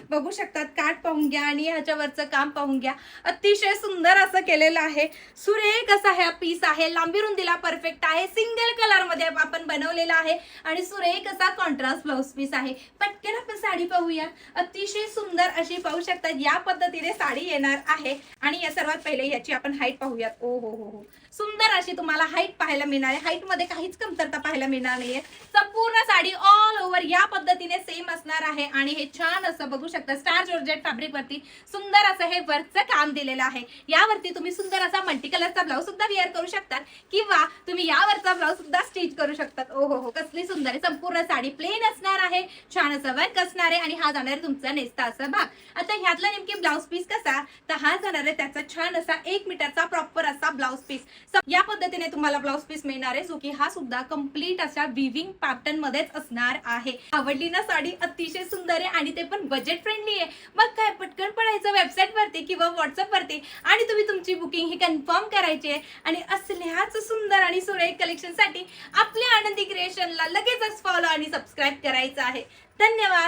बघू शकतात काठ पाहून घ्या आणि ह्याच्यावरचं काम पाहून घ्या. अतिशय सुंदर असं केलेलं आहे. सुरेख असा हा पीस आहे. लांबी रुंदीला परफेक्ट आहे. सिंगल कलर मध्ये आपण बनवलेला आहे आणि सुरेख असा कॉन्ट्रास्ट ब्लाउज पीस आहे. पटकन आपण साडी पाहूया. अतिशय सुंदर अशी पाहू शकतात या पद्धतीने साडी येणार आहे. आणि या सर्वात पहिले याची आपण हाईट पाहूयात. ओ हो हो हो, सुंदर अशी तुम्हाला हाईट पाहायला मिळणार आहे. हाईट मध्ये काहीच कमतरता पाहायला मिळणार नाहीये. संपूर्ण साडी ऑल ओव्हर या पद्धतीने सेम असणार आहे आणि हे छान असं बघू शकता स्टार जॉर्जेट फॅब्रिक वरती सुंदर असं हे वर्कचं काम दिलेलं आहे. यावरती तुम्ही सुंदर असा मल्टी कलरचा ब्लाउज सुद्धा वेअर करू शकता किंवा तुम्ही यावरचा ब्लाउज सुद्धा स्टिच करू शकतात. ओ हो हो, कसली सुंदर आहे. संपूर्ण साडी प्लेन असणार आहे. छान असं वर्क असणार आहे आणि हा जाणार आहे तुमचा नेसता असा भाग. आता ह्यातला नेमकी ब्लाउज पीस कसा, तर हा जाणार आहे त्याचा छान असा 1 मीटरचा प्रॉपर असा ब्लाउज पीस. या पद्धतीने तुम्हाला ब्लाउज पीस मिळणार आहे जो की हा सुद्धा कंप्लीट अशा विविंग पॅटर्न मध्येच असणार आहे. आवडली ना साडी? अतिशय सुंदर आहे आणि ते पण बजेट फ्रेंडली आहे. मग काय पटकन पडायचं वेबसाईट वरती किंवा व्हॉट्सअप वरती आणि तुम्ही तुमची बुकिंग ही कन्फर्म करायची आहे. आणि असल्याच सुंदर आणि सुरेख कलेक्शन साठी आपल्या आनंदी क्रिएशनला लगेचच फॉलो आणि सबस्क्राईब करायचं आहे. धन्यवाद.